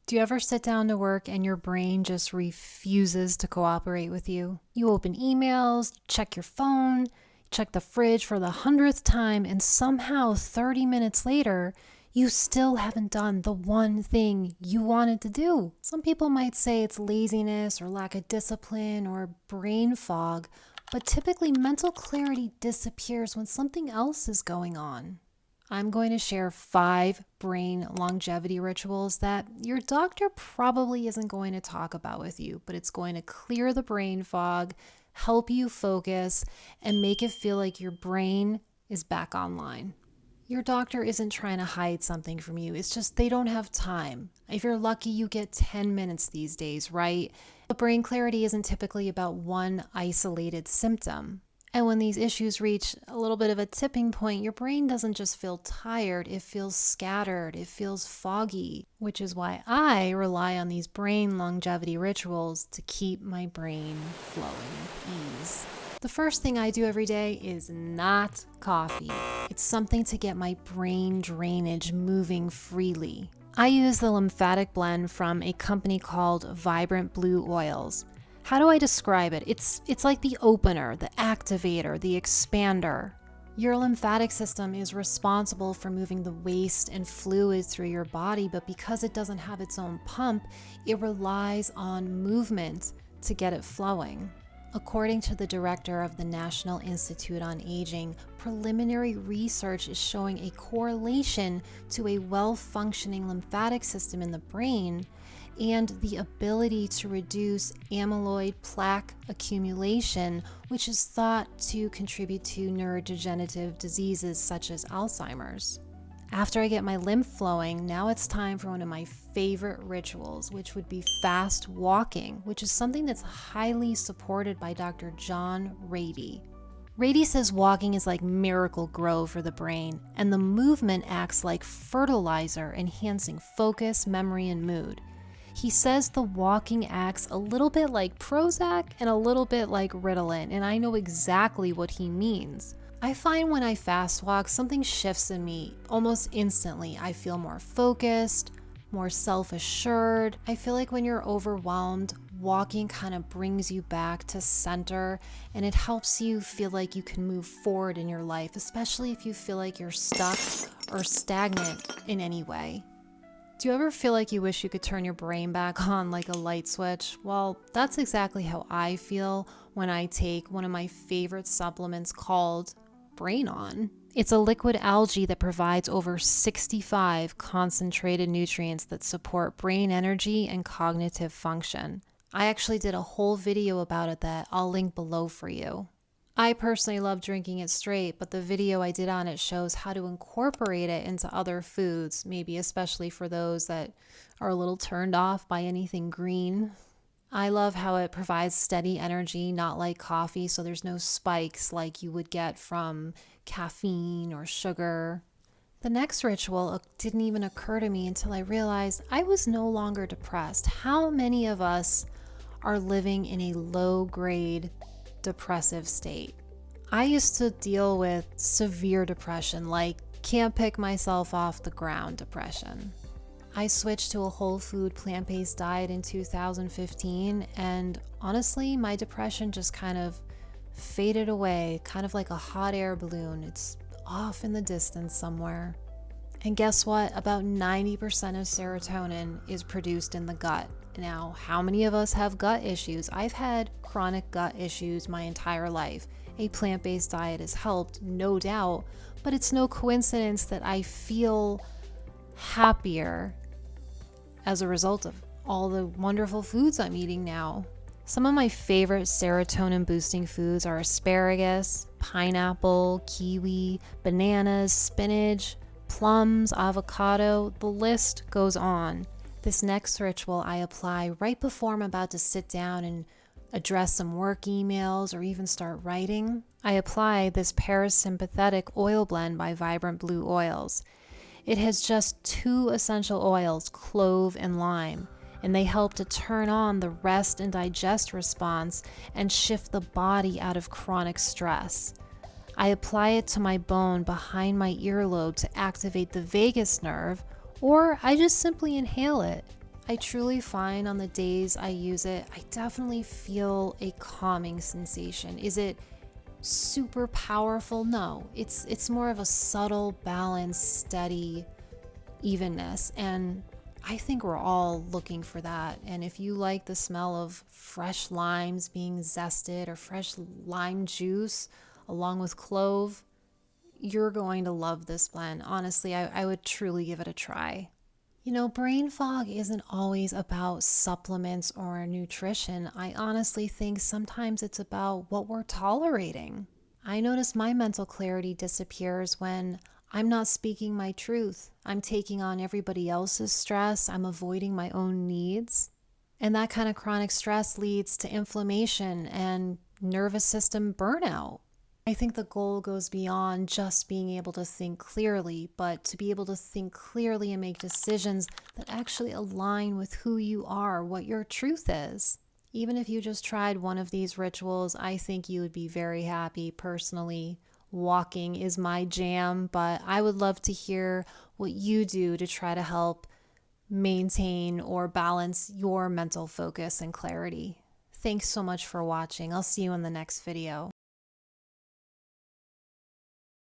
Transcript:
Do you ever sit down to work and your brain just refuses to cooperate with you? You open emails, check your phone, check the fridge for the 100th time, and somehow 30 minutes later, you still haven't done the one thing you wanted to do. Some people might say it's laziness or lack of discipline or brain fog, but typically mental clarity disappears when something else is going on. I'm going to share 5 brain longevity rituals that your doctor probably isn't going to talk about with you, but it's going to clear the brain fog, help you focus, and make it feel like your brain is back online. Your doctor isn't trying to hide something from you. It's just they don't have time. If you're lucky, you get 10 minutes these days, right? But brain clarity isn't typically about one isolated symptom. And when these issues reach a little bit of a tipping point, your brain doesn't just feel tired, it feels scattered, it feels foggy, which is why I rely on these brain longevity rituals to keep my brain flowing with ease. The first thing I do every day is not coffee. It's something to get my brain drainage moving freely. I use the lymphatic blend from a company called Vibrant Blue Oils. How do I describe it? It's like the opener, the activator, the expander. Your lymphatic system is responsible for moving the waste and fluids through your body, but because it doesn't have its own pump, it relies on movement to get it flowing. According to the director of the National Institute on Aging, preliminary research is showing a correlation to a well-functioning lymphatic system in the brain and the ability to reduce amyloid plaque accumulation, which is thought to contribute to neurodegenerative diseases such as Alzheimer's. After I get my lymph flowing, now it's time for one of my favorite rituals, which would be fast walking, which is something that's highly supported by Dr. John Ratey. Ratey says walking is like miracle grow for the brain, and the movement acts like fertilizer, enhancing focus, memory, and mood. He says the walking acts a little bit like Prozac and a little bit like Ritalin, and I know exactly what he means. I find when I fast walk, something shifts in me almost instantly. I feel more focused, more self-assured. I feel like when you're overwhelmed, walking kind of brings you back to center, and it helps you feel like you can move forward in your life, especially if you feel like you're stuck or stagnant in any way. Do you ever feel like you wish you could turn your brain back on like a light switch? Well, that's exactly how I feel when I take one of my favorite supplements called Brain On. It's a liquid algae that provides over 65 concentrated nutrients that support brain energy and cognitive function. I actually did a whole video about it that I'll link below for you. I personally love drinking it straight, but the video I did on it shows how to incorporate it into other foods, maybe especially for those that are a little turned off by anything green. I love how it provides steady energy, not like coffee, so there's no spikes like you would get from caffeine or sugar. The next ritual didn't even occur to me until I realized I was no longer depressed. How many of us are living in a low-grade depressive state? I used to deal with severe depression, like can't pick myself off the ground depression. I switched to a whole food plant-based diet in 2015, and honestly, my depression just kind of faded away, kind of like a hot air balloon. It's off in the distance somewhere. And guess what? About 90% of serotonin is produced in the gut. Now, how many of us have gut issues? I've had chronic gut issues my entire life. A plant-based diet has helped, no doubt, but it's no coincidence that I feel happier as a result of all the wonderful foods I'm eating now. Some of my favorite serotonin boosting foods are asparagus, pineapple, kiwi, bananas, spinach, plums, avocado. The list goes on. This next ritual I apply right before I'm about to sit down and address some work emails or even start writing. I apply this parasympathetic oil blend by Vibrant Blue Oils. It has just 2 essential oils, clove and lime, and they help to turn on the rest and digest response and shift the body out of chronic stress. I apply it to my bone behind my earlobe to activate the vagus nerve, or I just simply inhale it. I truly find on the days I use it, I definitely feel a calming sensation. Is it super powerful? No. It's more of a subtle, balanced, steady evenness, and I think we're all looking for that. And if you like the smell of fresh limes being zested or fresh lime juice along with clove, you're going to love this blend. Honestly, I would truly give it a try. You know, brain fog isn't always about supplements or nutrition. I honestly think sometimes it's about what we're tolerating. I notice my mental clarity disappears when I'm not speaking my truth. I'm taking on everybody else's stress. I'm avoiding my own needs. And that kind of chronic stress leads to inflammation and nervous system burnout. I think the goal goes beyond just being able to think clearly, but to be able to think clearly and make decisions that actually align with who you are, what your truth is. Even if you just tried one of these rituals, I think you would be very happy. Personally, walking is my jam, but I would love to hear what you do to try to help maintain or balance your mental focus and clarity. Thanks so much for watching. I'll see you in the next video.